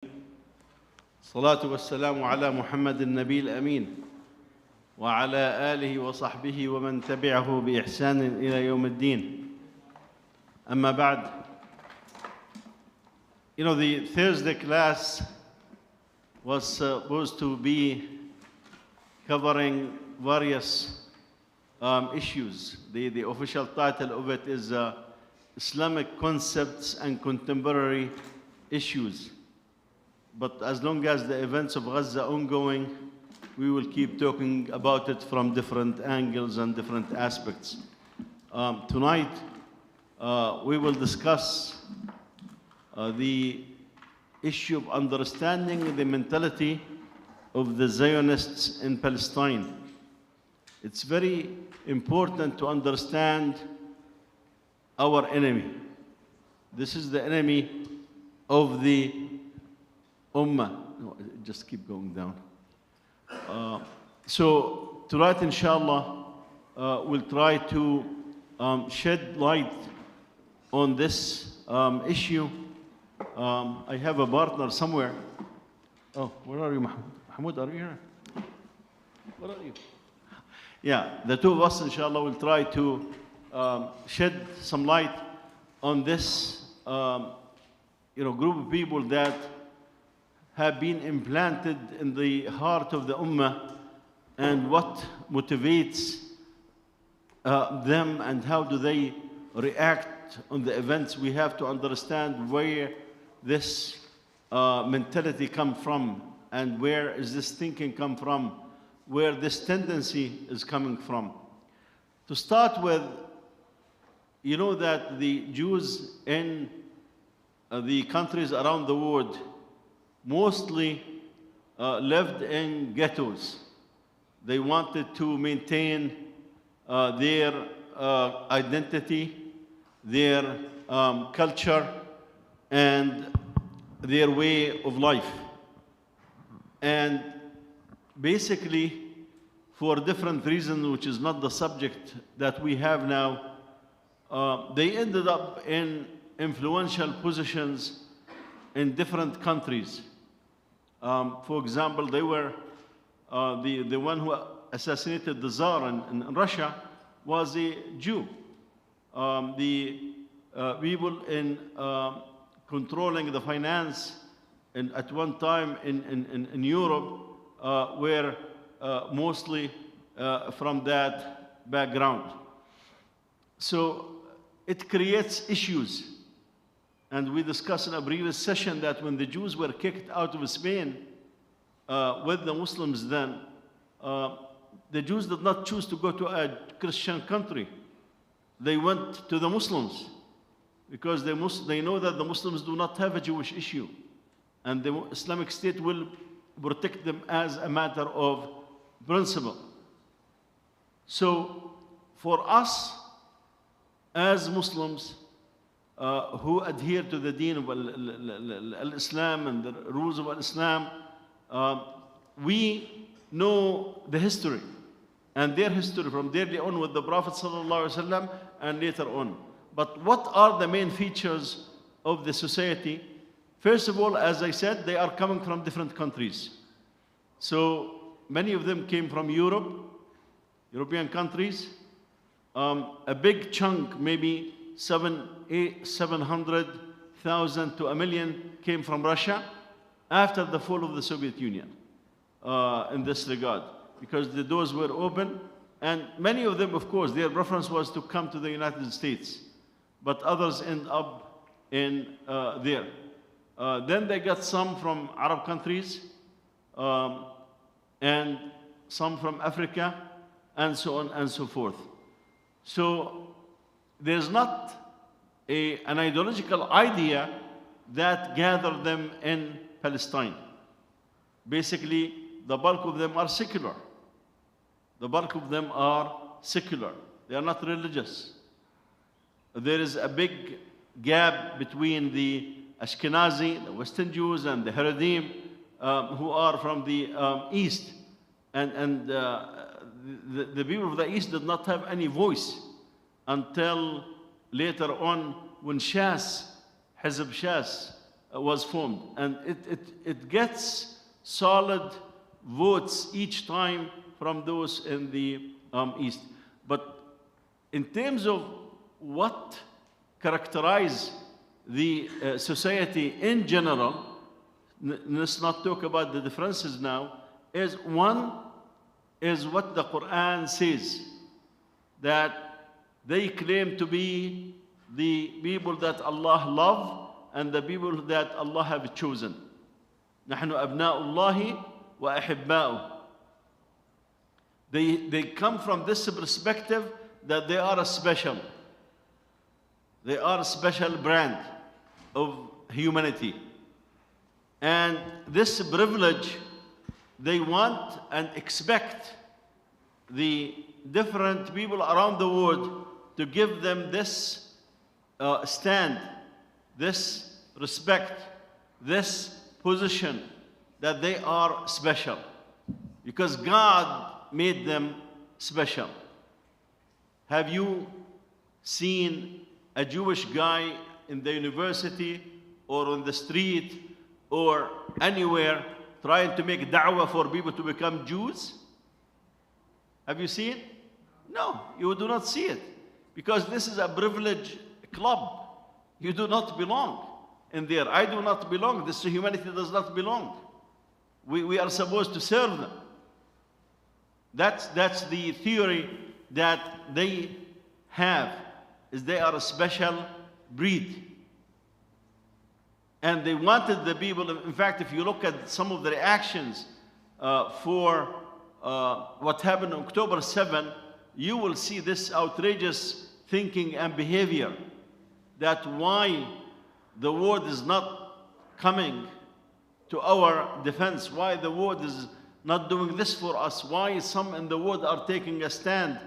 الصلاة والسلام على محمد النبي الأمين وعلى آله وصحبه ومن تبعه بإحسان إلى يوم الدين. أما بعد, the Thursday class was supposed to be covering various issues. The official title of it is Islamic Concepts and Contemporary Issues. But as long as the events of Gaza are ongoing, we will keep talking about it from different angles and different aspects. Tonight, we will discuss the issue of understanding the mentality of the Zionists in Palestine. It's very important to understand our enemy. This is the enemy of the Ummah. No, just keep going down. So tonight, inshallah, we'll try to shed light on this issue. I have a partner somewhere. Oh, where are you, Mahmoud? Mahmoud, are you here? Where are you? Yeah, the two of us, inshallah, will try to shed some light on this, group of people that have been implanted in the heart of the Ummah, and what motivates them and how do they react on the events. We have to understand where this mentality comes from and where is this thinking come from, where this tendency is coming from. To start with, you know that the Jews in the countries around the world mostly lived in ghettos. They wanted to maintain their identity, their culture, and their way of life. And basically, for different reasons, which is not the subject that we have now, they ended up in influential positions in different countries. For example, they were the one who assassinated the Tsar in Russia was a Jew. The people in controlling the finance at one time in Europe were mostly from that background. So it creates issues. And we discussed in a previous session that when the Jews were kicked out of Spain with the Muslims then, the Jews did not choose to go to a Christian country. They went to the Muslims because they know that the Muslims do not have a Jewish issue. And the Islamic State will protect them as a matter of principle. So for us as Muslims, who adhere to the deen of Islam and the rules of Islam, we know the history and their history from early on with the Prophet ﷺ and later on. But what are the main features of the society? First of all, as I said, they are coming from different countries. So many of them came from Europe, European countries. A big chunk, maybe 700,000 to 1 million, came from Russia after the fall of the Soviet Union in this regard, because the doors were open. And many of them, of course, their preference was to come to the United States, but others end up in there. Then they got some from Arab countries and some from Africa, and so on and so forth. So there's not an ideological idea that gathered them in Palestine. Basically, the bulk of them are secular. The bulk of them are secular. They are not religious. There is a big gap between the Ashkenazi, the Western Jews, and the Haredim, who are from the East. And the people of the East did not have any voice until later on when Shas, Hizb Shas, was formed. And it gets solid votes each time from those in the East. But in terms of what characterize the society in general, let's not talk about the differences now, is one is what the Quran says, that they claim to be the people that Allah love and the people that Allah have chosen. نحن أبناء الله وأحباؤه. They come from this perspective that they are a special. They are a special brand of humanity. And this privilege, they want and expect the different people around the world to give them this stand, this respect, this position that they are special. Because God made them special. Have you seen a Jewish guy in the university or on the street or anywhere trying to make da'wah for people to become Jews? Have you seen? No, you do not see it. Because this is a privileged club. You do not belong in there. I do not belong. This humanity does not belong. We are supposed to serve them. That's the theory that they have, is they are a special breed. And they wanted the people, in fact, if you look at some of the reactions for what happened on October 7, you will see this outrageous thinking and behavior, that why the world is not coming to our defense, why the world is not doing this for us, why some in the world are taking a stand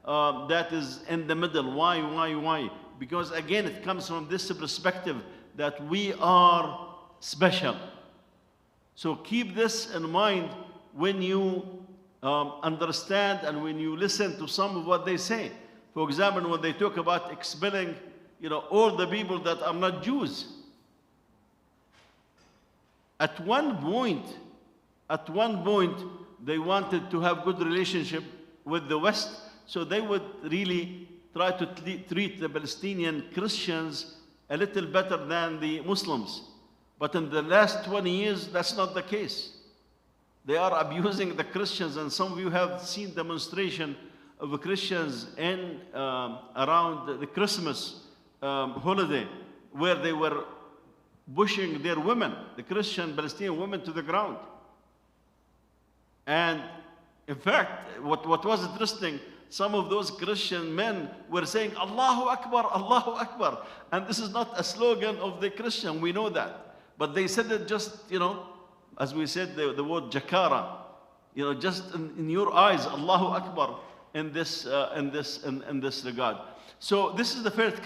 that is in the middle, why? Because again, it comes from this perspective that we are special. So keep this in mind when you understand and when you listen to some of what they say. For example, when they talk about expelling, all the people that are not Jews. At one point, they wanted to have good relationship with the West, so they would really try to treat the Palestinian Christians a little better than the Muslims. But in the last 20 years, that's not the case. They are abusing the Christians, and some of you have seen demonstration of Christians in around the Christmas holiday, where they were pushing their women, the Christian Palestinian women, to the ground. And in fact, what was interesting, some of those Christian men were saying, Allahu Akbar, Allahu Akbar. And this is not a slogan of the Christian, we know that. But they said it just, as we said, the word jakara, just in your eyes, Allahu Akbar, in this regard. So this is the first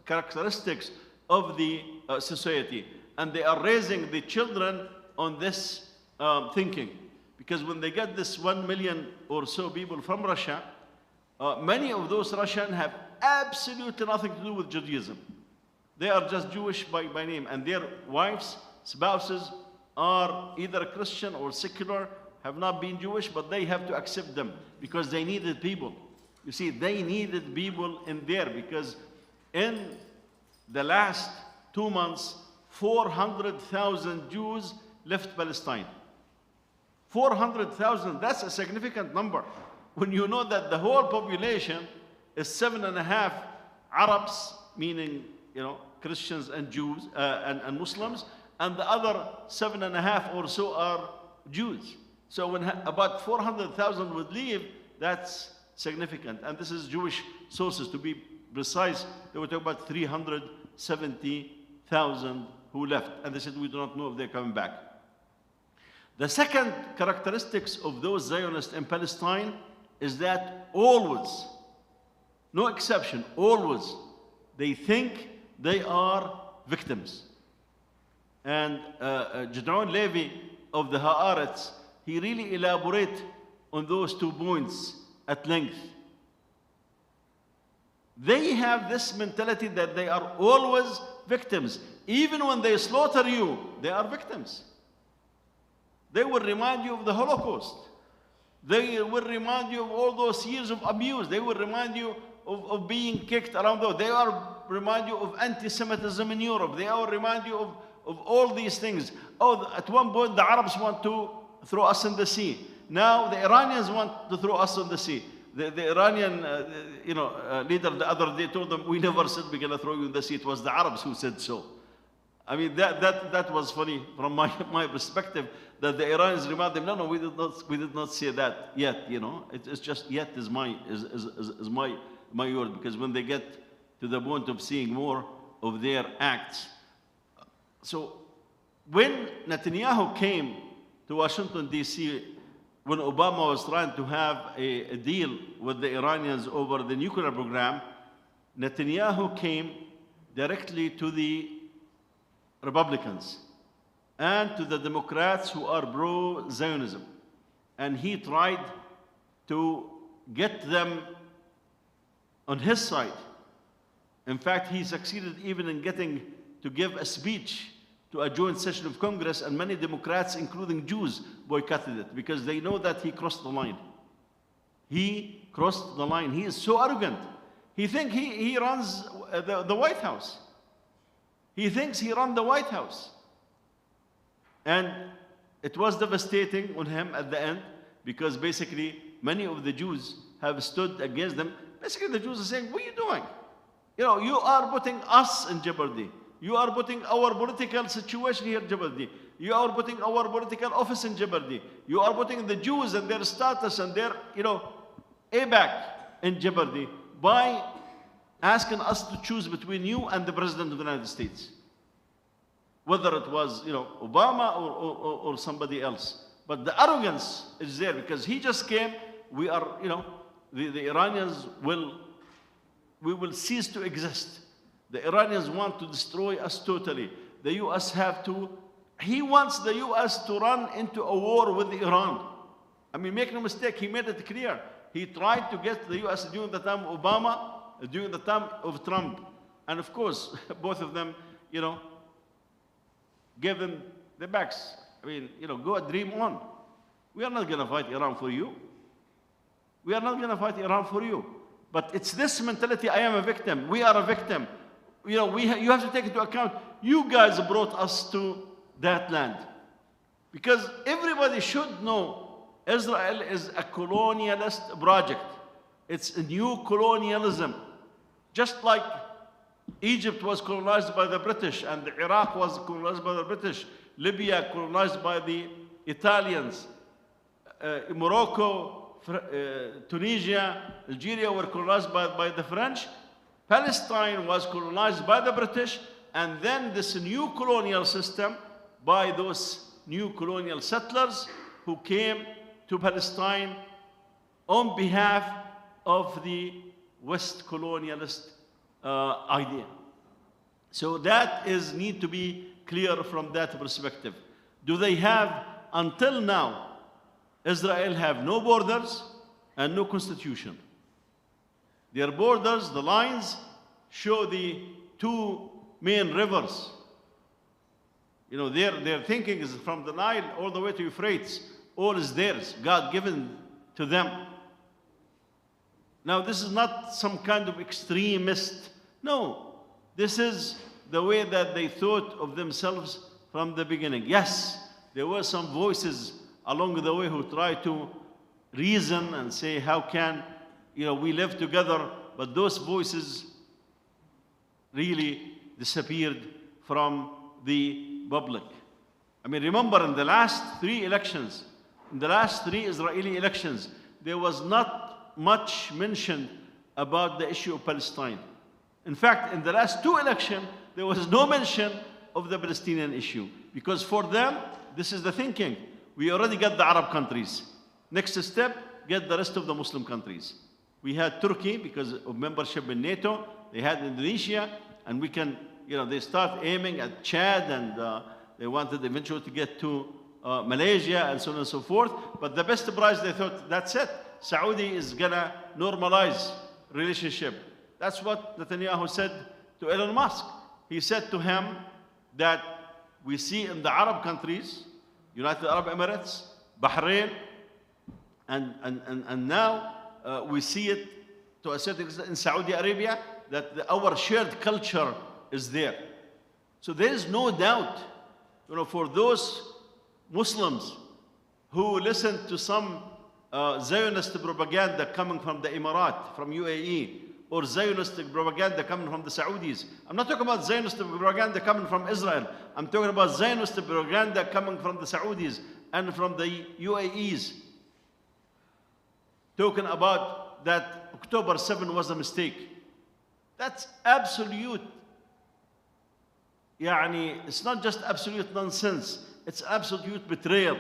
characteristics of the society. And they are raising the children on this thinking. Because when they get this 1 million or so people from Russia, many of those Russians have absolutely nothing to do with Judaism. They are just Jewish by name, and their wives, spouses are either Christian or secular, have not been Jewish, but they have to accept them because they needed people. You see, they needed people in there because in the last 2 months, 400,000 Jews left Palestine. 400,000, that's a significant number. When you know that the whole population is 7.5 Arabs, meaning, Christians and Jews and Muslims, and the other 7.5 or so are Jews. So when about 400,000 would leave, that's significant. And this is Jewish sources, to be precise. They were talking about 370,000 who left. And they said, we do not know if they're coming back. The second characteristics of those Zionists in Palestine is that always, no exception, always, they think they are victims. And Gideon Levy of the Haaretz, he really elaborates on those 2 points at length. They have this mentality that they are always victims. Even when they slaughter you, they are victims. They will remind you of the Holocaust. They will remind you of all those years of abuse. They will remind you of being kicked around. They will remind you of anti-Semitism in Europe. They will remind you of all these things. Oh, at one point the Arabs want to throw us in the sea. Now the Iranians want to throw us in the sea. The Iranian leader the other day told them, we never said we're going to throw you in the sea. It was the Arabs who said so. I mean, that was funny from my perspective, that the Iranians remind them, no, we did not say that yet, It's just yet is my word, because when they get to the point of seeing more of their acts. So when Netanyahu came to Washington, D.C., when Obama was trying to have a deal with the Iranians over the nuclear program, Netanyahu came directly to the Republicans and to the Democrats who are pro-Zionism. And he tried to get them on his side. In fact, he succeeded even in getting to give a speech to a joint session of Congress, and many Democrats, including Jews, boycotted it because they know that he crossed the line. He crossed the line. He is so arrogant. He thinks he runs the White House. He thinks he runs the White House. And it was devastating on him at the end, because basically many of the Jews have stood against them. Basically the Jews are saying, what are you doing? You are putting us in jeopardy. You are putting our political situation here in jeopardy. You are putting our political office in jeopardy. You are putting the Jews and their status and their, ABAC in jeopardy by asking us to choose between you and the President of the United States. Whether it was, Obama or somebody else. But the arrogance is there because he just came. We are, the Iranians we will cease to exist. The Iranians want to destroy us totally. The U.S. he wants the U.S. to run into a war with Iran. I mean, make no mistake, he made it clear. He tried to get the U.S. during the time of Obama, during the time of Trump. And of course, both of them, gave them the backs. I mean, go dream on. We are not going to fight Iran for you. We are not going to fight Iran for you. But it's this mentality, I am a victim, we are a victim. You have to take into account, you guys brought us to that land. Because everybody should know Israel is a colonialist project. It's a new colonialism. Just like Egypt was colonized by the British, and Iraq was colonized by the British, Libya colonized by the Italians, Morocco, Tunisia, Algeria were colonized by the French. Palestine was colonized by the British, and then this new colonial system by those new colonial settlers who came to Palestine on behalf of the West colonialist idea. So that need to be clear from that perspective. Do they have, until now, Israel have no borders and no constitution. Their borders, the lines, show the two main rivers. Their thinking is from the Nile all the way to Euphrates. All is theirs, God given to them. Now, this is not some kind of extremist. No, this is the way that they thought of themselves from the beginning. Yes, there were some voices along the way who tried to reason and say, how can we live together? But those voices really disappeared from the public. I mean, remember in the last three elections, in the last three Israeli elections, there was not much mention about the issue of Palestine. In fact, in the last two elections, there was no mention of the Palestinian issue. Because for them, this is the thinking. We already got the Arab countries. Next step, get the rest of the Muslim countries. We had Turkey because of membership in NATO. They had Indonesia, and we can, they start aiming at Chad, and they wanted eventually to get to Malaysia, and so on and so forth. But the best prize, they thought, that's it. Saudi is gonna normalize relationship. That's what Netanyahu said to Elon Musk. he said to him that we see in the Arab countries, United Arab Emirates, Bahrain, and now we see it to a certain extent in Saudi Arabia, that our shared culture is there. So there is no doubt, for those Muslims who listen to some Zionist propaganda coming from the Emirat, from UAE, or Zionistic propaganda coming from the Saudis. I'm not talking about Zionistic propaganda coming from Israel. I'm talking about Zionistic propaganda coming from the Saudis and from the UAEs. Talking about that October 7 was a mistake. That's absolute. It's not just absolute nonsense. It's absolute betrayal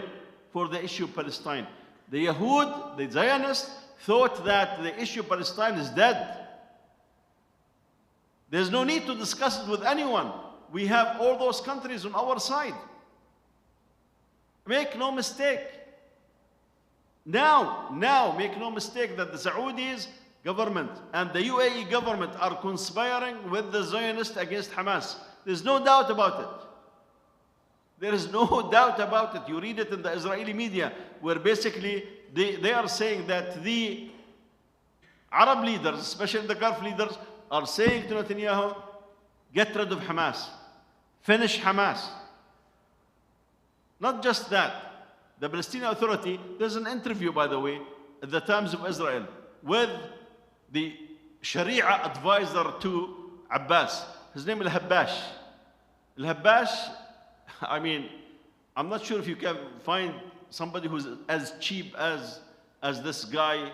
for the issue of Palestine. The Yahud, the Zionists, thought that the issue of Palestine is dead. There's no need to discuss it with anyone. We have all those countries on our side. Make no mistake. Now, make no mistake that the Saudis government and the UAE government are conspiring with the Zionists against Hamas. There's no doubt about it. There is no doubt about it. You read it in the Israeli media, where basically they are saying that the Arab leaders, especially the Gulf leaders, are saying to Netanyahu, get rid of Hamas. Finish Hamas. Not just that. The Palestinian Authority, there's an interview, by the way, at the Times of Israel, with the Sharia advisor to Abbas. His name is Al-Habbash. Al-Habbash, I'm not sure if you can find somebody who's as cheap as this guy,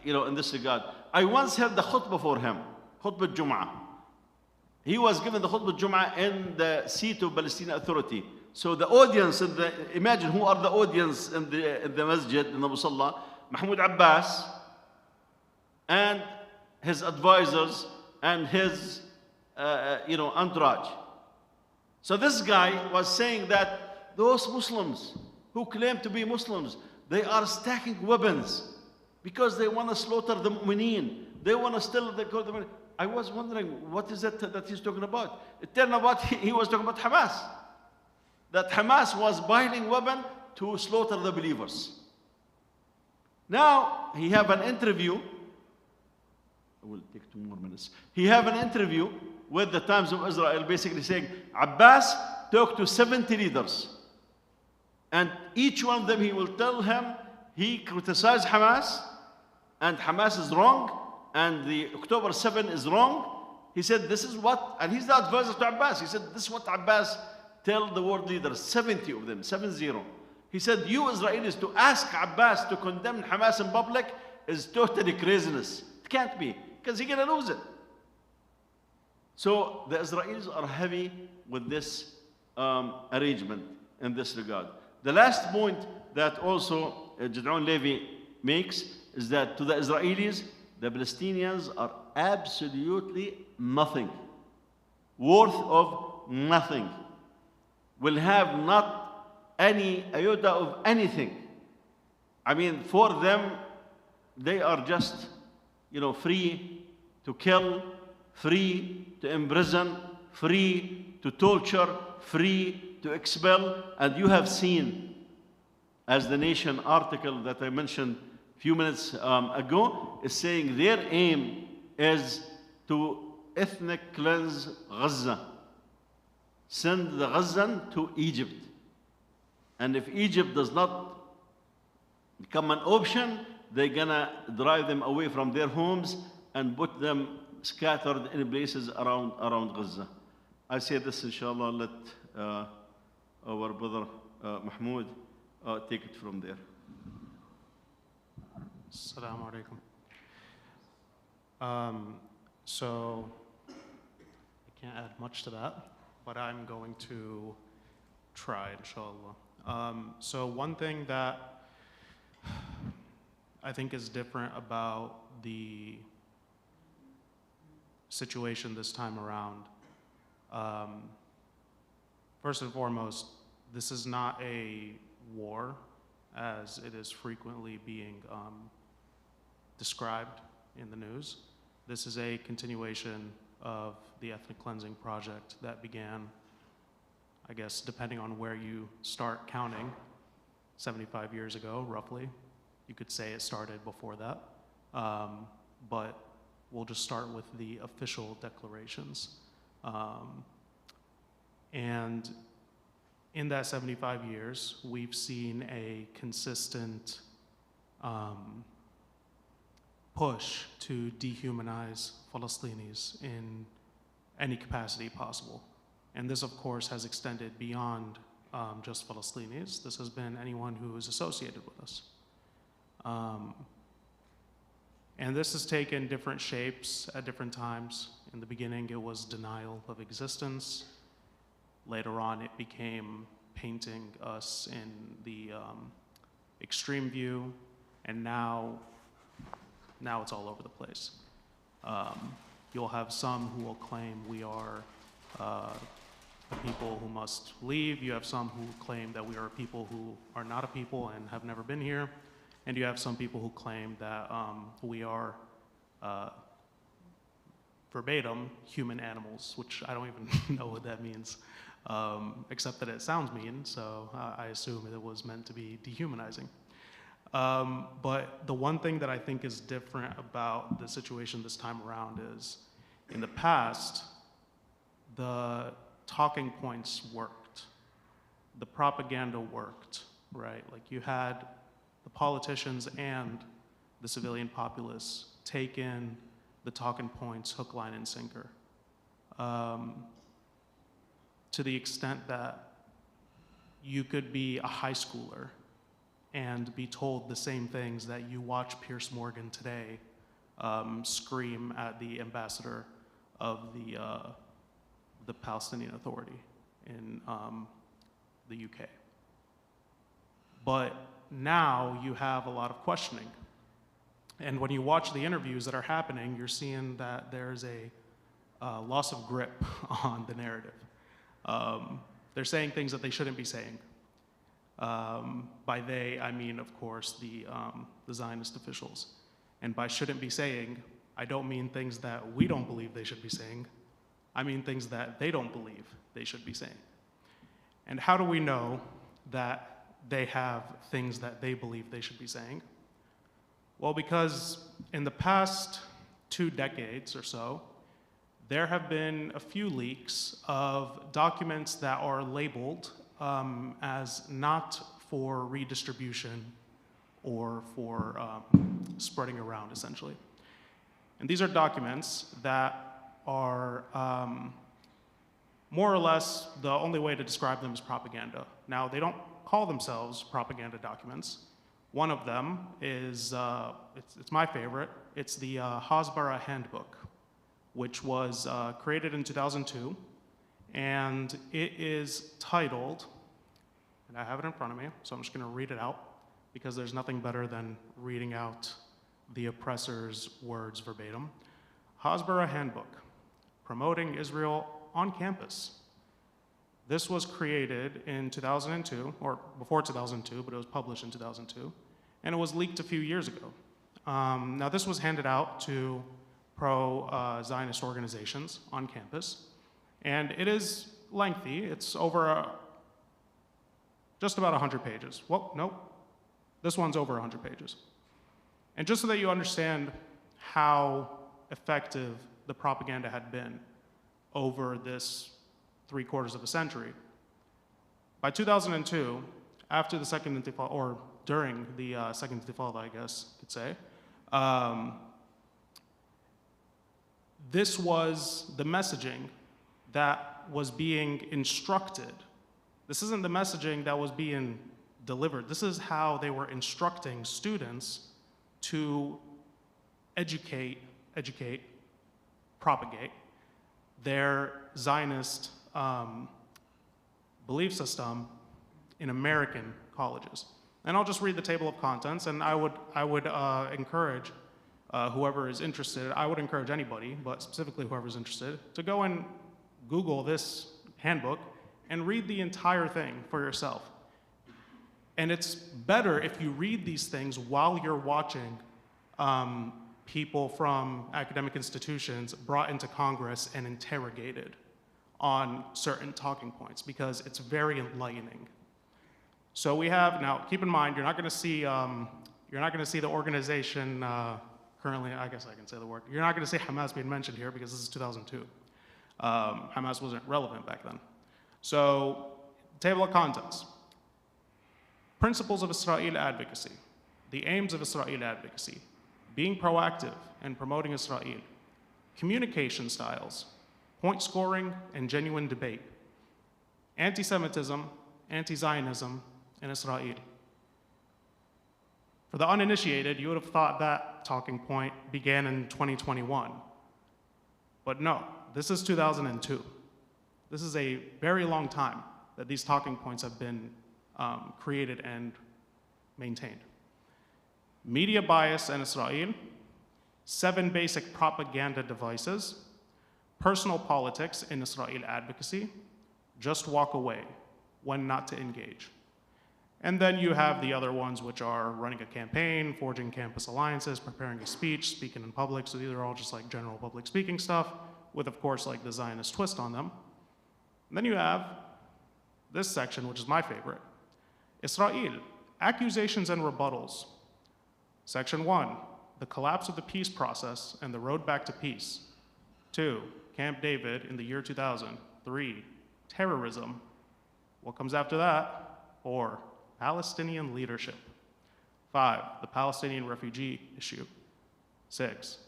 in this regard. I once heard the khutbah for him, khutbah Jum'ah. He was given the khutbah Jum'ah in the seat of Palestinian Authority. So the audience, imagine who are the audience in the masjid, in the Musalla, Mahmoud Abbas, and his advisors, and his, entourage. So this guy was saying that those Muslims who claim to be Muslims, they are stacking weapons because they want to slaughter the mu'mineen. They want to steal the Quran. I was wondering, what is it that he's talking about? It turned out he was talking about Hamas. That Hamas was buying weapons to slaughter the believers. Now, he have an interview. I will take 2 more minutes. He have an interview with the Times of Israel, basically saying, Abbas talked to 70 leaders. And each one of them, he will tell him, he criticized Hamas, and Hamas is wrong, and the October 7 is wrong. He said, this is what, and he's the advisor to Abbas. He said, this is what Abbas tell the world leaders, 70 of them, 70. He said, you Israelis, to ask Abbas to condemn Hamas in public is totally craziness. It can't be, because he's going to lose it. So the Israelis are heavy with this arrangement in this regard. The last point that also Gideon Levy makes is that to the Israelis, the Palestinians are absolutely nothing, worth of nothing, will have not any iota of anything. For them, they are just, free to kill, free to imprison, free to torture, free to expel. And you have seen, as the Nation article that I mentioned a few minutes ago is saying, their aim is to ethnic cleanse Gaza. Send the Gazan to Egypt. And if Egypt does not become an option, they're gonna drive them away from their homes and put them scattered in places around Gaza. I say this, inshallah, let our brother Mahmoud take it from there. Assalamu alaikum. So I can't add much to that, but I'm going to try, inshallah. So one thing that I think is different about the situation this time around, first and foremost, this is not a war as it is frequently being described in the news. This is a continuation of the ethnic cleansing project that began, I guess, depending on where you start counting, 75 years ago, roughly. You could say it started before that, but we'll just start with the official declarations. And in that 75 years, we've seen a consistent push to dehumanize Palestinians in any capacity possible. And this, of course, has extended beyond just Palestinians. This has been anyone who is associated with us. And this has taken different shapes at different times. In the beginning, it was denial of existence. Later on, it became painting us in the extreme view, and now it's all over the place. You'll have some who will claim we are a people who must leave. You have some who claim that we are a people who are not a people and have never been here. And you have some people who claim that we are verbatim human animals, which I don't even know what that means, except that it sounds mean, so I assume it was meant to be dehumanizing. But the one thing that I think is different about the situation this time around is, in the past, the talking points worked. The propaganda worked, right? Like, you had the politicians and the civilian populace take in the talking points hook, line, and sinker. To the extent that you could be a high schooler and be told the same things that you watch Piers Morgan today scream at the ambassador of the Palestinian Authority in the UK. But now you have a lot of questioning. And when you watch the interviews that are happening, you're seeing that there's a loss of grip on the narrative. They're saying things that they shouldn't be saying. By they, I mean, of course, the Zionist officials. And by shouldn't be saying, I don't mean things that we don't believe they should be saying. I mean things that they don't believe they should be saying. And how do we know that they have things that they believe they should be saying? Well, because in the past 2 decades or so, there have been a few leaks of documents that are labeled as not for redistribution or for spreading around, essentially. And these are documents that are more or less, the only way to describe them is propaganda. Now, they don't call themselves propaganda documents. One of them is, it's my favorite, it's the Hasbara Handbook, which was created in 2002, and it is titled, and I have it in front of me, so I'm just gonna read it out, because there's nothing better than reading out the oppressor's words verbatim. Hasbara Handbook, Promoting Israel on Campus. This was created in 2002, or before 2002, but it was published in 2002, and it was leaked a few years ago. Now, this was handed out to pro-Zionist organizations on campus, and it is lengthy. It's over just about 100 pages. Well, nope, this one's over 100 pages. And just so that you understand how effective the propaganda had been over this 3/4 of a century, by 2002, after the Second Intifada, or during the Second Intifada, I guess you could say, this was the messaging that was being instructed. This isn't the messaging that was being delivered. This is how they were instructing students to educate, propagate their Zionist belief system in American colleges. And I'll just read the table of contents, and I would encourage whoever is interested, I would encourage anybody, but specifically whoever's interested, to go and Google this handbook and read the entire thing for yourself. And it's better if you read these things while you're watching people from academic institutions brought into Congress and interrogated on certain talking points because it's very enlightening. So we have, now keep in mind, you're not gonna see the organization, currently, I guess I can say the word, you're not gonna see Hamas being mentioned here because this is 2002. Hamas wasn't relevant back then. So, table of contents. Principles of Israel advocacy. The aims of Israel advocacy. Being proactive and promoting Israel. Communication styles. Point scoring and genuine debate. Anti-Semitism, anti-Zionism, and Israel. For the uninitiated, you would have thought that talking point began in 2021. But no, this is 2002. This is a very long time that these talking points have been created and maintained. Media bias in Israel, 7 basic propaganda devices, personal politics in Israel advocacy, just walk away, when not to engage. And then you have the other ones, which are running a campaign, forging campus alliances, preparing a speech, speaking in public. So these are all just like general public speaking stuff with, of course, like the Zionist twist on them. And then you have this section, which is my favorite. Israel, accusations and rebuttals. Section 1, the collapse of the peace process and the road back to peace. 2, Camp David in the year 2000. 3, terrorism. What comes after that? 4, Palestinian leadership. 5, the Palestinian refugee issue. 6,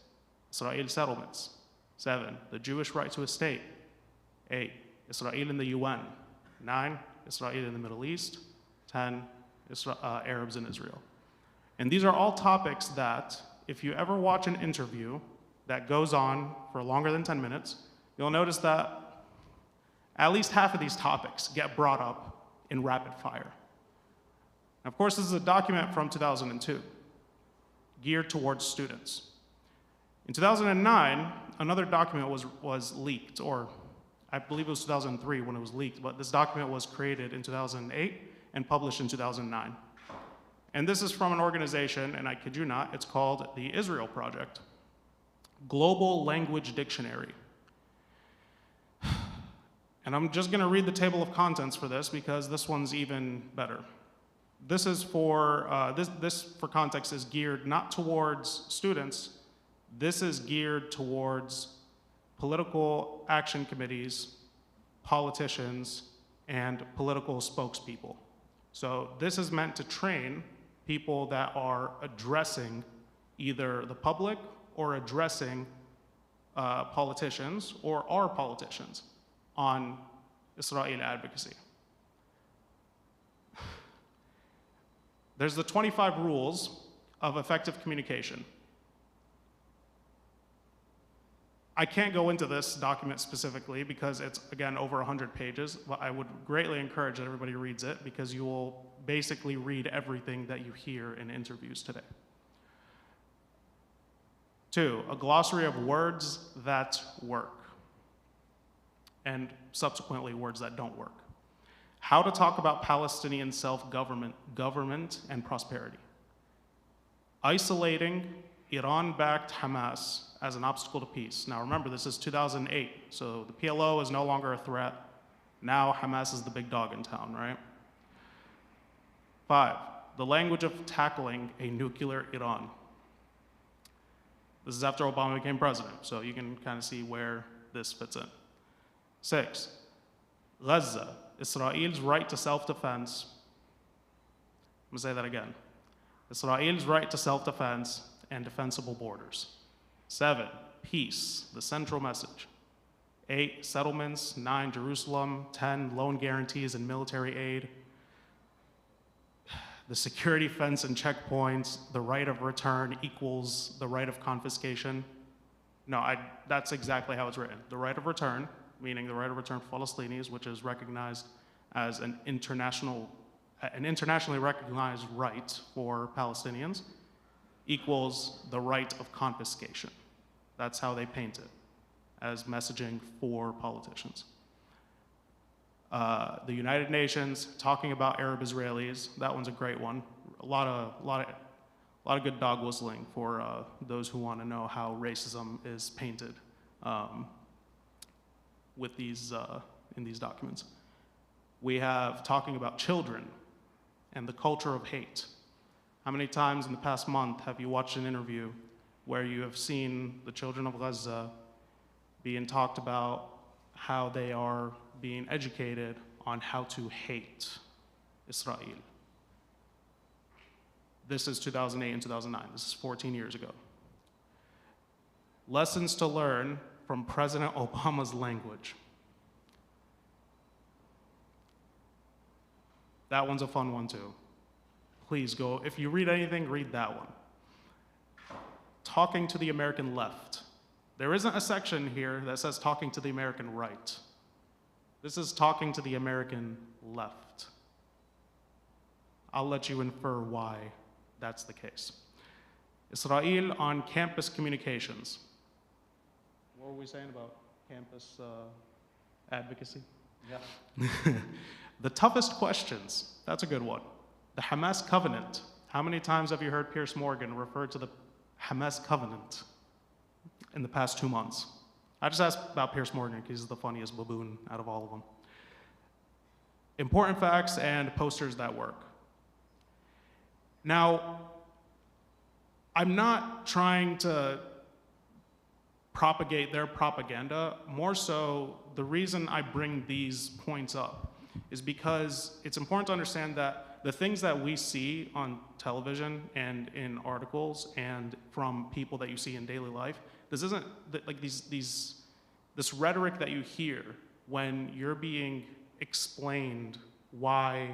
Israel settlements. 7, the Jewish right to a state. 8, Israel in the UN. 9, Israel in the Middle East. 10, Arabs in Israel. And these are all topics that, if you ever watch an interview that goes on for longer than 10 minutes, you'll notice that at least half of these topics get brought up in rapid fire. Of course, this is a document from 2002, geared towards students. In 2009, another document was leaked, or I believe it was 2003 when it was leaked, but this document was created in 2008 and published in 2009. And this is from an organization, and I kid you not, it's called the Israel Project, Global Language Dictionary. And I'm just gonna read the table of contents for this because this one's even better. This is for, this for context is geared not towards students, this is geared towards political action committees, politicians, and political spokespeople. So this is meant to train people that are addressing either the public or addressing politicians or are politicians on Israel advocacy. There's the 25 rules of effective communication. I can't go into this document specifically because it's, again, over 100 pages, but I would greatly encourage that everybody reads it because you will basically read everything that you hear in interviews today. 2, a glossary of words that work, and subsequently words that don't work. How to talk about Palestinian self-government, government, and prosperity. Isolating Iran-backed Hamas as an obstacle to peace. Now remember, this is 2008, so the PLO is no longer a threat. Now Hamas is the big dog in town, right? 5, the language of tackling a nuclear Iran. This is after Obama became president, so you can kind of see where this fits in. 6, Gaza, Israel's right to self-defense. I'm gonna say that again. Israel's right to self-defense and defensible borders. 7, peace, the central message. 8, settlements. 9, Jerusalem. 10, loan guarantees and military aid. The security fence and checkpoints, the right of return equals the right of confiscation. No, that's exactly how it's written. The right of return, meaning the right of return for Palestinians, which is recognized as an internationally recognized right for Palestinians, equals the right of confiscation. That's how they paint it, as messaging for politicians. The United Nations talking about Arab Israelis, that one's a great one. A lot A lot of good dog whistling for those who want to know how racism is painted with these, in these documents. We have talking about children and the culture of hate. How many times in the past month have you watched an interview where you have seen the children of Gaza being talked about how they are being educated on how to hate Israel? This is 2008 and 2009. This is 14 years ago. Lessons to learn from President Obama's language. That one's a fun one too. Please go, if you read anything, read that one. Talking to the American left. There isn't a section here that says talking to the American right. This is talking to the American left. I'll let you infer why that's the case. Israel on campus communications. What were we saying about campus advocacy? Yeah. The toughest questions, that's a good one. The Hamas covenant. How many times have you heard Piers Morgan refer to the Hamas covenant in the past 2 months? I just asked about Piers Morgan because he's the funniest baboon out of all of them. Important facts and posters that work. Now, I'm not trying to propagate their propaganda. More so, the reason I bring these points up is because it's important to understand that the things that we see on television and in articles and from people that you see in daily life, this isn't like this rhetoric that you hear when you're being explained why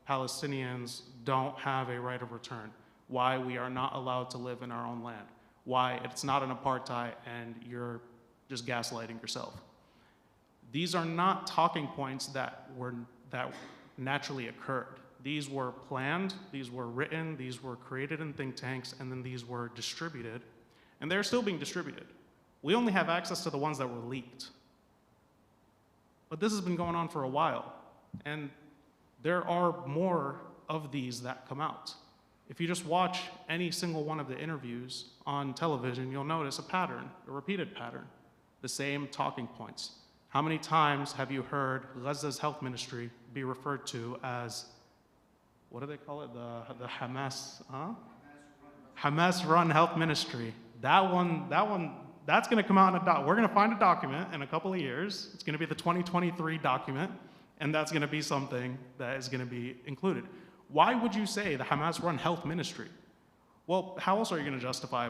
Palestinians don't have a right of return, why we are not allowed to live in our own land, why it's not an apartheid and you're just gaslighting yourself. These are not talking points that naturally occurred. These were planned, these were written, these were created in think tanks, and then these were distributed, and they're still being distributed. We only have access to the ones that were leaked. But this has been going on for a while, and there are more of these that come out. If you just watch any single one of the interviews on television, you'll notice a pattern, a repeated pattern, the same talking points. How many times have you heard Gaza's health ministry be referred to as, what do they call it? The Hamas, Hamas-run health ministry. That's gonna come out in a we're gonna find a document in a couple of years. It's gonna be the 2023 document, and that's gonna be something that is gonna be included. Why would you say the Hamas-run health ministry? Well, how else are you gonna justify,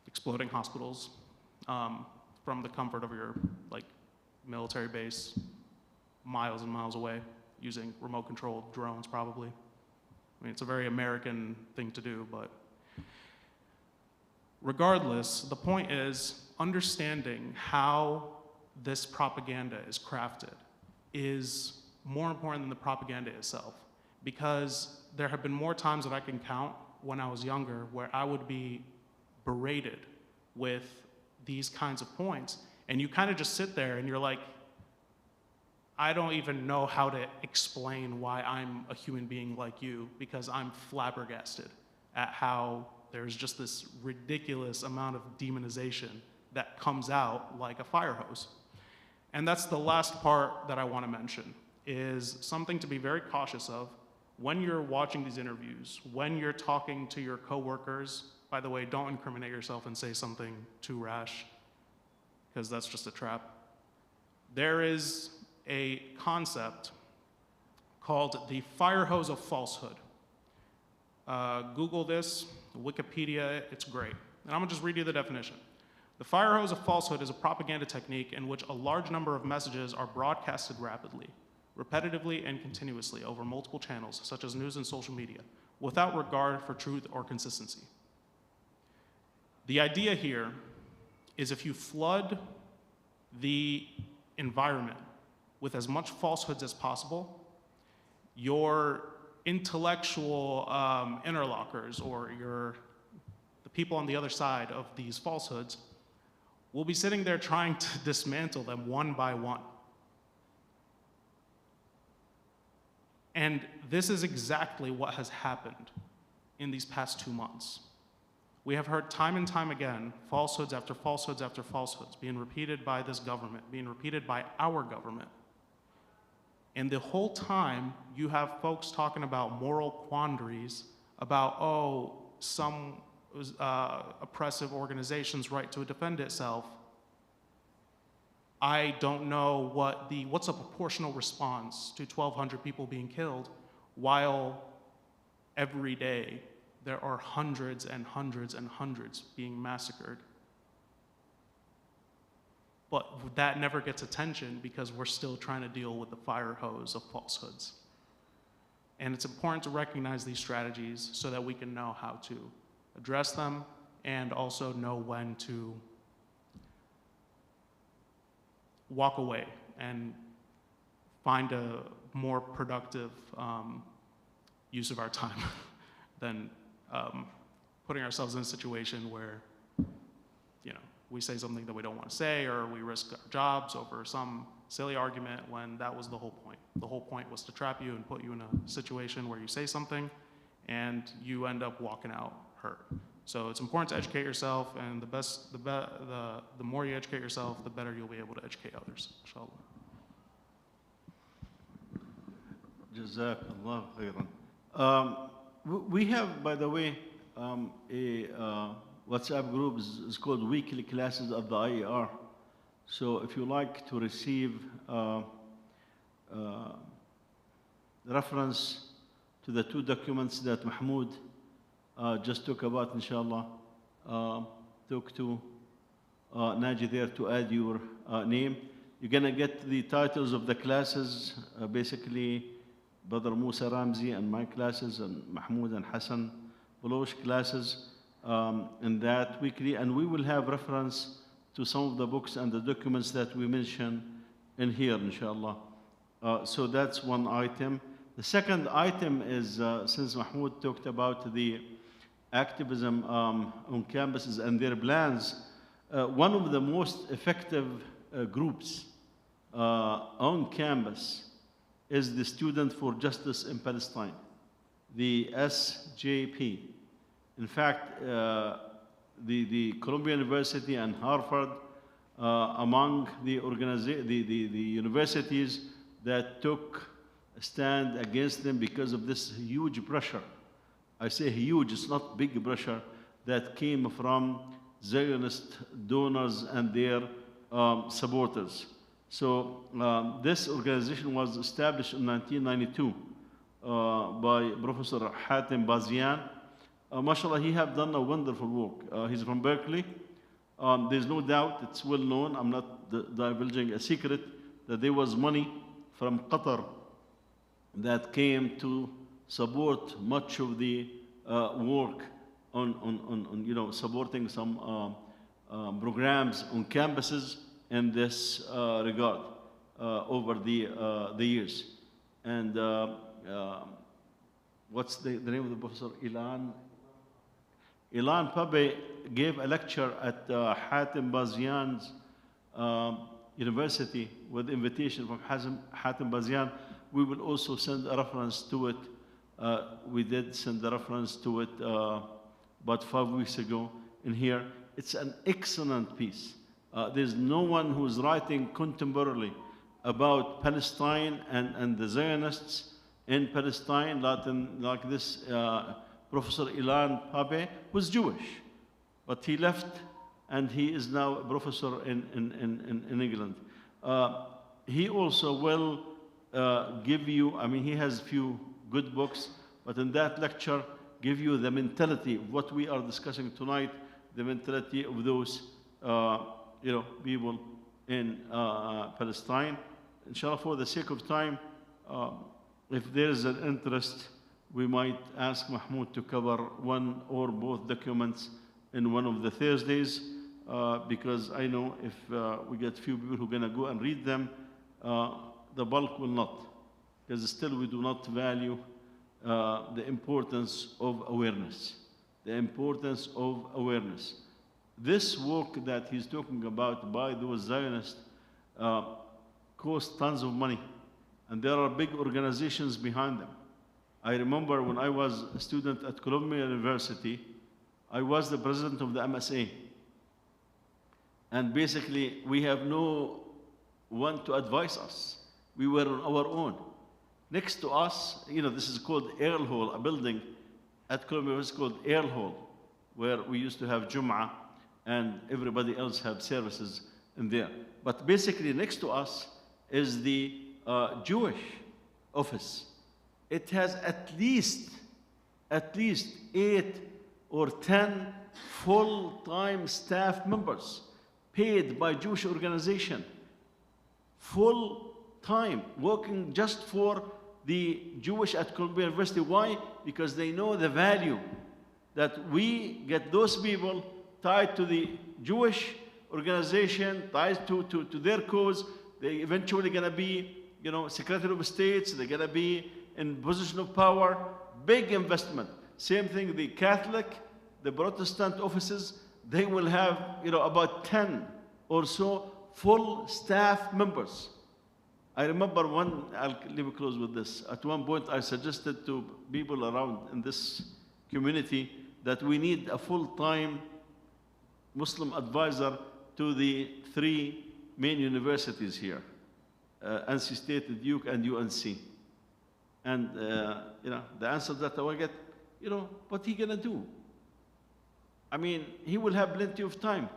exploding hospitals, from the comfort of your military base, miles and miles away, using remote-controlled drones, probably. I mean, it's a very American thing to do, but regardless, the point is understanding how this propaganda is crafted is more important than the propaganda itself, because there have been more times that I can count when I was younger where I would be berated with these kinds of points, and you kind of just sit there and you're like, I don't even know how to explain why I'm a human being like you, because I'm flabbergasted at how there's just this ridiculous amount of demonization that comes out like a fire hose. And that's the last part that I want to mention, is something to be very cautious of when you're watching these interviews, when you're talking to your coworkers. By the way, don't incriminate yourself and say something too rash, because that's just a trap. There is a concept called the fire hose of falsehood. Google this, Wikipedia, it's great. And I'm gonna just read you the definition. The fire hose of falsehood is a propaganda technique in which a large number of messages are broadcasted rapidly, repetitively, and continuously over multiple channels, such as news and social media, without regard for truth or consistency. The idea here is if you flood the environment with as much falsehoods as possible, your intellectual interlocutors or the people on the other side of these falsehoods will be sitting there trying to dismantle them one by one. And this is exactly what has happened in these past 2 months. We have heard time and time again, falsehoods after falsehoods after falsehoods being repeated by this government, being repeated by our government. And the whole time, you have folks talking about moral quandaries, about, oh, some oppressive organization's right to defend itself. I don't know what's a proportional response to 1,200 people being killed, while every day there are hundreds and hundreds and hundreds being massacred. But that never gets attention because we're still trying to deal with the fire hose of falsehoods. And it's important to recognize these strategies so that we can know how to address them and also know when to walk away and find a more productive use of our time than putting ourselves in a situation where, we say something that we don't want to say, or we risk our jobs over some silly argument when that was the whole point. The whole point was to trap you and put you in a situation where you say something and you end up walking out hurt. So it's important to educate yourself, and the more you educate yourself, the better you'll be able to educate others, inshallah. Jazakallah khairan. We have, by the way, a WhatsApp group is called Weekly Classes of the IER. So if you like to receive reference to the 2 documents that Mahmoud just talked about, inshallah, talk to Naji there to add your name. You're gonna get the titles of the classes, basically Brother Musa Ramzi and my classes, and Mahmoud and Hassan Baloch classes in that weekly, and we will have reference to some of the books and the documents that we mention in here, inshallah. So that's one item. The second item is, since Mahmoud talked about the activism on campuses and their plans, one of the most effective groups on campus is the Student for Justice in Palestine, the SJP. In fact, the Columbia University and Harvard, among the universities that took a stand against them because of this huge pressure. I say huge, it's not big pressure, that came from Zionist donors and their supporters. So this organization was established in 1992 by Professor Hatem Bazian. MashaAllah, he have done a wonderful work. He's from Berkeley. There's no doubt, it's well known, I'm not divulging a secret, that there was money from Qatar that came to support much of the work on supporting some programs on campuses in this regard over the years. And what's the name of the professor? Ilan Pabe gave a lecture at Hatem Bazian's university with invitation from Hatem Bazian. We will also send a reference to it. We did send a reference to it about 5 weeks ago in here. It's an excellent piece. There's no one who's writing contemporarily about Palestine and the Zionists in Palestine like this Professor Ilan Pape was Jewish, but he left and he is now a professor in England. He also will give you, I mean, he has a few good books, but in that lecture, give you the mentality of what we are discussing tonight, the mentality of those people in Palestine. Inshallah, for the sake of time, if there is an interest, we might ask Mahmoud to cover one or both documents in one of the Thursdays, because I know if we get few people who are going to go and read them, the bulk will not, because still we do not value the importance of awareness. The importance of awareness. This work that he's talking about by those Zionists costs tons of money. and there are big organizations behind them. I remember when I was a student at Columbia University, I was the president of the MSA. And basically, we have no one to advise us. We were on our own. Next to us, this is called Earl Hall, a building at Columbia University called Earl Hall, where we used to have Jum'ah and everybody else have services in there. But basically, next to us is the Jewish office. It has at least 8 or 10 full-time staff members paid by Jewish organization, full-time, working just for the Jewish at Columbia University. Why? Because they know the value that we get those people tied to the Jewish organization, tied to their cause. They eventually gonna be, Secretary of States, they're gonna be in position of power, big investment. Same thing, the Catholic, the Protestant offices, they will have, about 10 or so full staff members. I remember I'll leave it close with this. At one point, I suggested to people around in this community that we need a full-time Muslim advisor to the 3 main universities here, NC State, Duke, and UNC. And, the answer that I will get, what he gonna do? I mean, he will have plenty of time.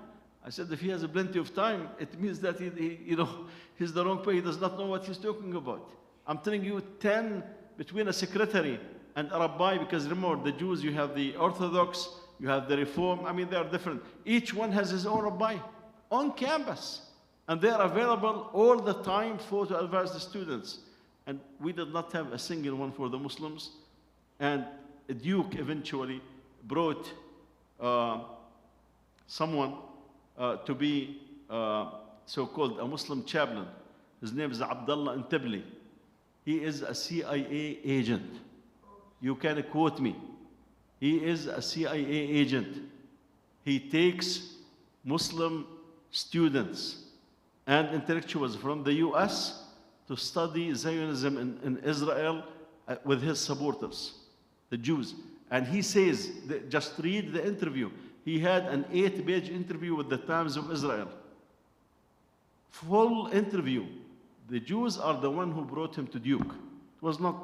I said, if he has plenty of time, it means that he's the wrong person. He does not know what he's talking about. I'm telling you, 10 between a secretary and a rabbi, because remember, the Jews, you have the Orthodox, you have the Reform. I mean, they are different. Each one has his own rabbi on campus, and they are available all the time to advise the students. And we did not have a single one for the Muslims. And Duke eventually brought someone to be so-called a Muslim chaplain. His name is Abdullah Intibli. He is a CIA agent. You can quote me. He is a CIA agent. He takes Muslim students and intellectuals from the US to study Zionism in Israel with his supporters, the Jews. And he says, just read the interview. He had an 8-page interview with the Times of Israel. Full interview. The Jews are the one who brought him to Duke. It was not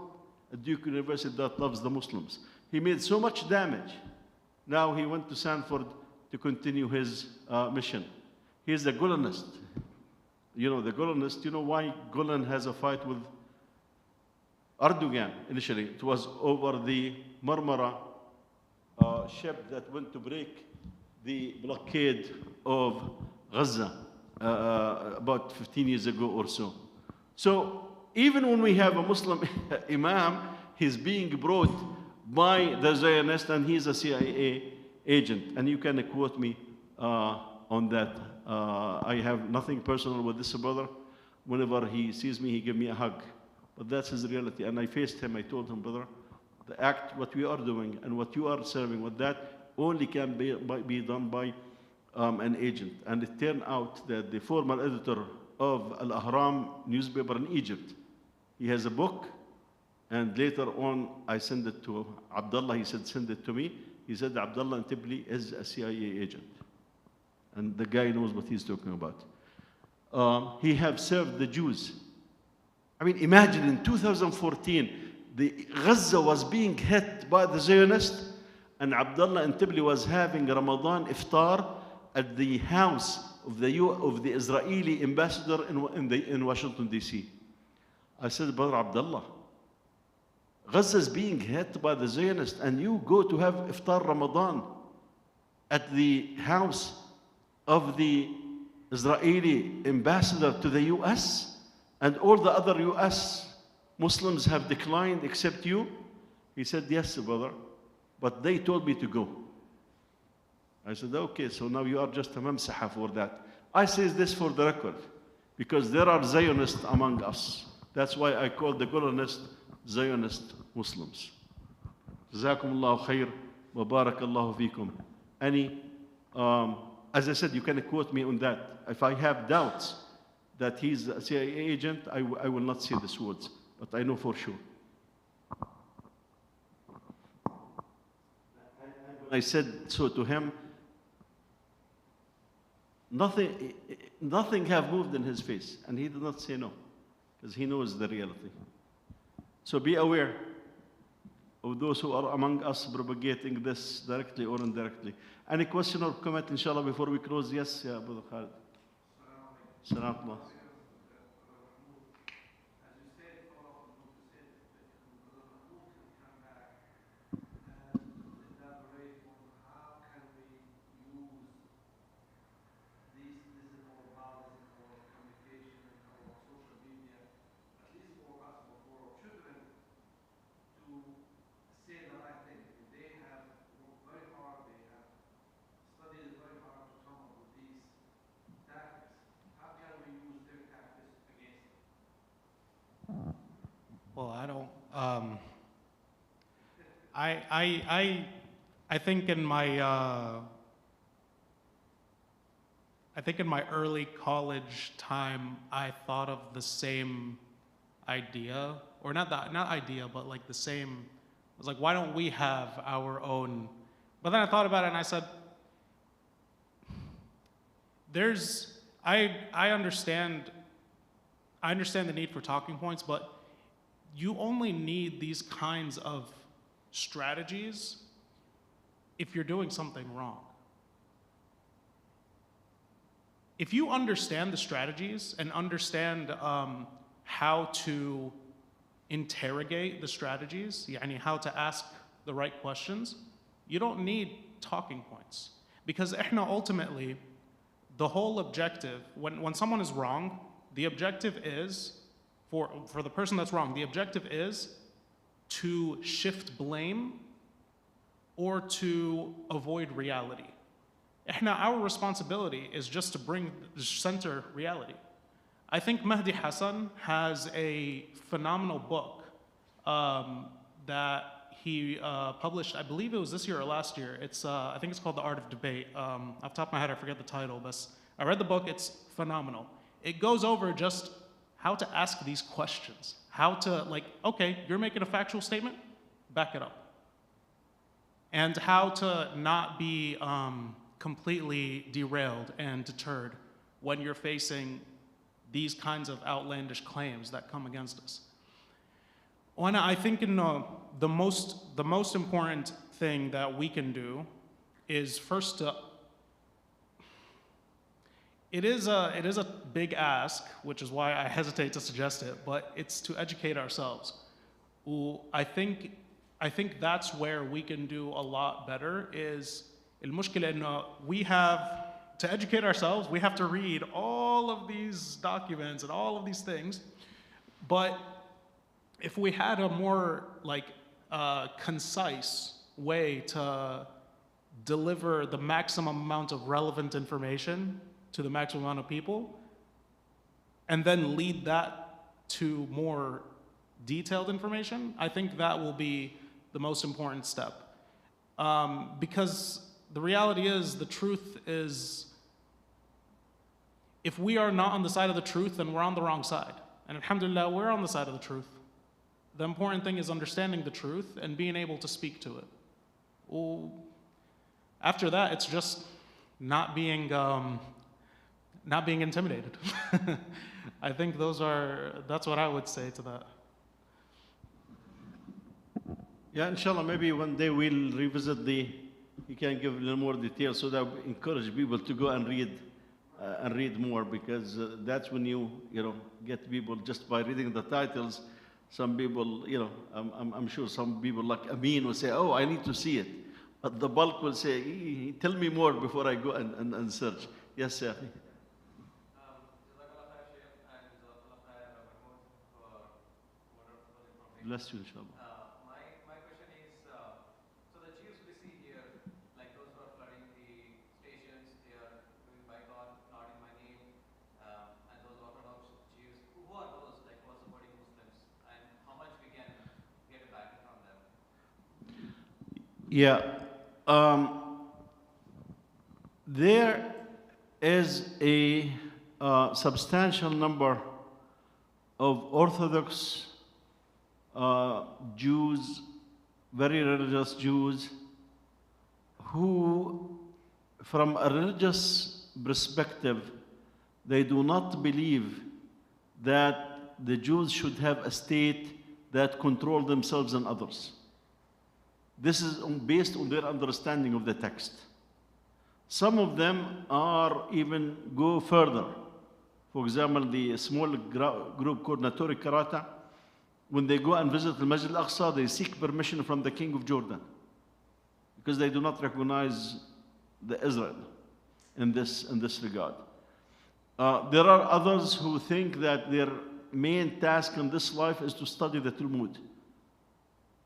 a Duke University that loves the Muslims. He made so much damage. Now he went to Stanford to continue his mission. He's a Golanist. The Golanist, why Golan has a fight with Erdogan initially? It was over the Marmara ship that went to break the blockade of Gaza about 15 years ago or so. So even when we have a Muslim imam, he's being brought by the Zionists, and he's a CIA agent. And you can quote me on that. I have nothing personal with this brother. Whenever he sees me, he gives me a hug. But that's his reality. And I faced him. I told him, brother, the act, what we are doing and what you are serving with that only can be done by an agent. And it turned out that the former editor of Al-Ahram newspaper in Egypt, he has a book, and later on I sent it to Abdullah. He said, send it to me. He said, Abdullah Intibli is a CIA agent. And the guy knows what he's talking about. He have served the Jews. I mean, imagine in 2014, Gaza was being hit by the Zionists, and Abdullah Intibli was having Ramadan iftar at the house of the Israeli ambassador in Washington, D.C. I said, Brother Abdullah, Gaza is being hit by the Zionists, and you go to have iftar Ramadan at the house of the Israeli ambassador to the U.S., and all the other U.S. Muslims have declined except you? He said, yes, brother, but they told me to go. I said, okay, so now you are just a mamsaha for that. I say this for the record, because there are Zionists among us. That's why I call the Golanist Zionist Muslims. Jazakum Allahu khair, wa barakallahu fikum. As I said, you can quote me on that. If I have doubts that he's a CIA agent, I will not say these words. but I know for sure. I said so to him, nothing have moved in his face, and he did not say no, because he knows the reality. So be aware of those who are among us propagating this directly or indirectly. Any question or comment, inshallah, before we close? Yes, yeah, Brother Khalid. Salam alaikum. Well, I don't. I think in my early college time, I thought of the same idea, or not idea, but like the same. I was like, why don't we have our own? But then I thought about it and I said, I understand the need for talking points, but you only need these kinds of strategies if you're doing something wrong. If you understand the strategies and understand how to interrogate the strategies, yani how to ask the right questions, you don't need talking points. Because ultimately, the whole objective, when someone is wrong, the objective is, for the person that's wrong, the objective is to shift blame or to avoid reality. Our responsibility is just to center reality. I think Mahdi Hassan has a phenomenal book that he published, I believe it was this year or last year. I think it's called The Art of Debate. Off the top of my head, I forget the title, but I read the book, it's phenomenal. It goes over just how to ask these questions. How to, okay, you're making a factual statement, back it up. And how to not be completely derailed and deterred when you're facing these kinds of outlandish claims that come against us. Well, I think the most important thing that we can do is first to, it is a big ask, which is why I hesitate to suggest it, but it's to educate ourselves. I think that's where we can do a lot better. Is المشكلة إنه we have to educate ourselves. We have to read all of these documents and all of these things, but if we had a more concise way to deliver the maximum amount of relevant information to the maximum amount of people, and then lead that to more detailed information, I think that will be the most important step. Because the reality is, the truth is, if we are not on the side of the truth, then we're on the wrong side. And alhamdulillah, we're on the side of the truth. The important thing is understanding the truth and being able to speak to it. After that, it's just not being intimidated. I think that's what I would say to that. Yeah, inshallah, maybe one day we'll revisit you can give a little more detail so that we encourage people to go and read more, because that's when you get people just by reading the titles. Some people, I'm sure some people like Amin will say, oh, I need to see it. But the bulk will say, tell me more before I go and search. Yes, sir. Bless you, inshallah. My question is, so the Jews we see here, like those who are flooding the stations, they are doing by God, not in my name, and those Orthodox Jews, who are those, like, who are supporting Muslims, and how much we can get a backing from them? Yeah. There is a substantial number of Orthodox Jews, very religious Jews, who, from a religious perspective, they do not believe that the Jews should have a state that control themselves and others. This is based on their understanding of the text. Some of them are even go further. For example, the small group called Natori Karata, when they go and visit the Masjid al-Aqsa, they seek permission from the king of Jordan because they do not recognize the Israel in this regard. There are others who think that their main task in this life is to study the Talmud,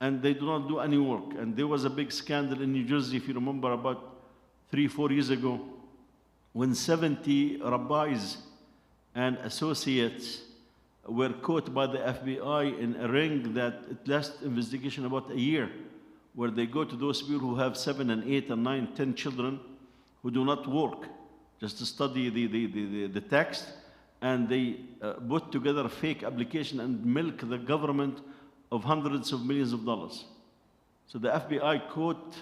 and they do not do any work. And there was a big scandal in New Jersey, if you remember, about 3-4 years ago, when 70 rabbis and associates were caught by the FBI in a ring that it lasted investigation about a year, where they go to those people who have 7 and 8 and 9, 10 children who do not work, just to study the text, and they put together a fake application and milk the government of hundreds of millions of dollars. So the FBI caught,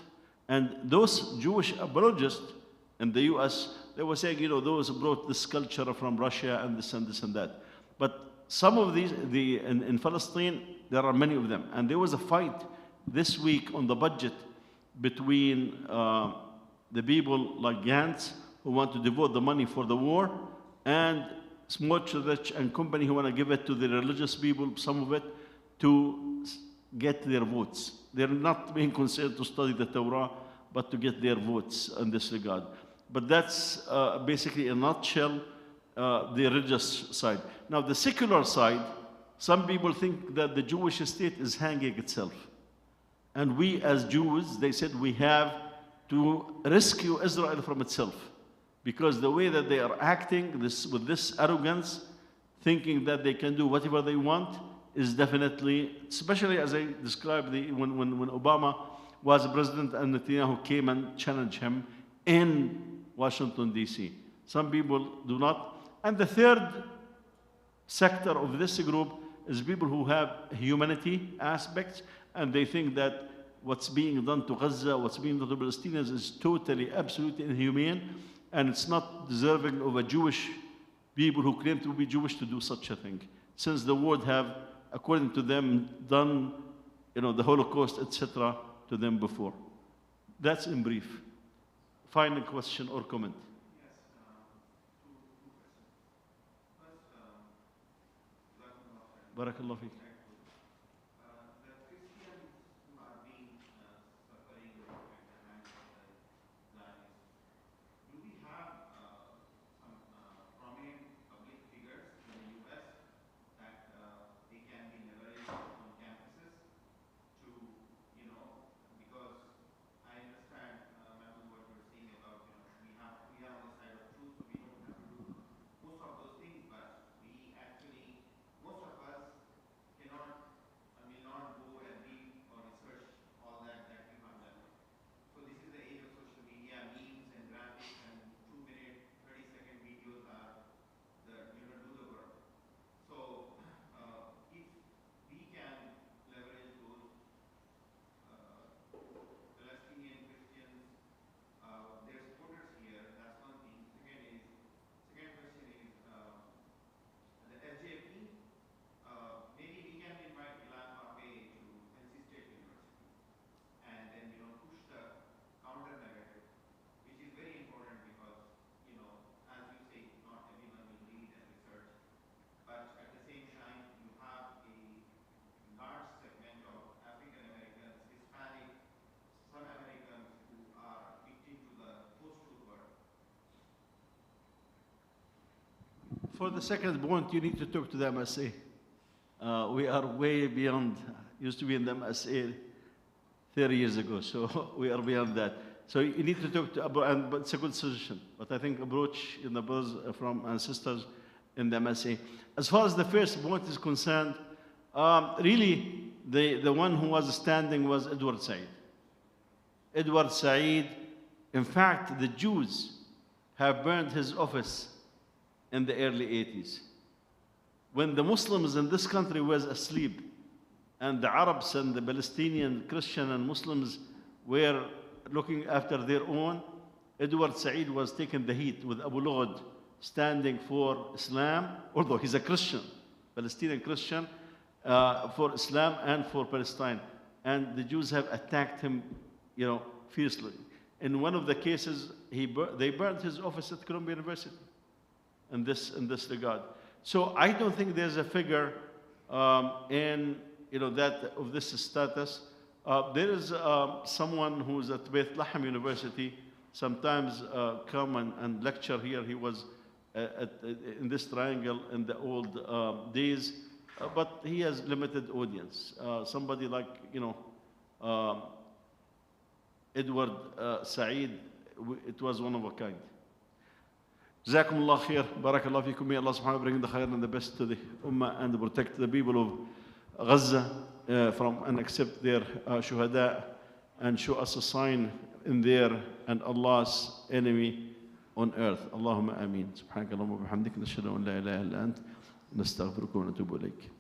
and those Jewish apologists in the US, they were saying, you know, those who brought this culture from Russia and this and this and that. But some of these, in Palestine, there are many of them. And there was a fight this week on the budget between the people like Gantz, who want to devote the money for the war, and Smotrich and company who want to give it to the religious people, some of it, to get their votes. They're not being concerned to study the Torah, but to get their votes in this regard. But that's basically, in a nutshell, the religious side. Now, the secular side, some people think that the Jewish state is hanging itself. And we as Jews, they said, we have to rescue Israel from itself. Because the way that they are acting with this arrogance, thinking that they can do whatever they want, is definitely, especially as I described when Obama was president and Netanyahu came and challenged him in Washington, D.C. Some people do not. And the third sector of this group is people who have humanity aspects, and they think that what's being done to Gaza, what's being done to Palestinians is totally, absolutely inhumane, and it's not deserving of a Jewish people who claim to be Jewish to do such a thing, since the world have, according to them, done, you know, the Holocaust, etc., to them before. That's in brief. Final question or comment? Yes, two questions. First, Barakallah fiik. the Christians who are being suffering at the hands of the Zionists, do we have some prominent public figures in the U.S. that they can be leveraged on campuses to, you know, because I understand, Mahmoud, what you're saying about, you know, we are on the side of truth, so we don't have to do most of those things, but we actually, most of us cannot, will not go and read or research all that you have done. So this is the age of social media, memes and graphics, and 2-minute, 30-second videos are the, do the work. So if we can leverage those Palestinian Christians, their supporters here, that's one thing. Second question is the SJP. Maybe we can invite Ilan Pape to NC State University, and then, you know, push the counter narrative, which is very important because, you know, as you say, not everyone will read and research, but at the same time, you have a large segment of African Americans, Hispanic, some Americans who are victim to the post-truth world. For the second point, you need to talk to the MSA. We are way beyond, used to be in the MSA 30 years ago, so we are beyond that. So you need to talk to, but it's a good suggestion. But I think approach in the brothers from ancestors in the MSA. As far as the first point is concerned, really, the one who was standing was Edward Said. Edward Said, in fact, the Jews have burned his office in the early 80s. When the Muslims in this country was asleep, and the Arabs and the Palestinian Christian and Muslims were looking after their own, Edward Said was taking the heat with Abu Lughod standing for Islam, although he's a Christian, Palestinian Christian, for Islam and for Palestine. And the Jews have attacked him, fiercely. In one of the cases, they burned his office at Columbia University in this regard. So I don't think there's a figure that of this status. There is someone who's at Beit Lahem University, sometimes come and lecture here. He was in this triangle in the old days, but he has limited audience. Somebody like, Edward Said, it was one of a kind. Jazakum Allah khair, barakallah fikum. May Allah subhanahu wa ta'ala bring the khair and the best to the Ummah and protect the people of Gaza and accept their shuhada and show us a sign in their and Allah's enemy on earth. Allahumma ameen. Subhanaka Allahumma bihamdik, nashhadu an la ilaha illa ant, nastaghfiruka wa natubu ilayk.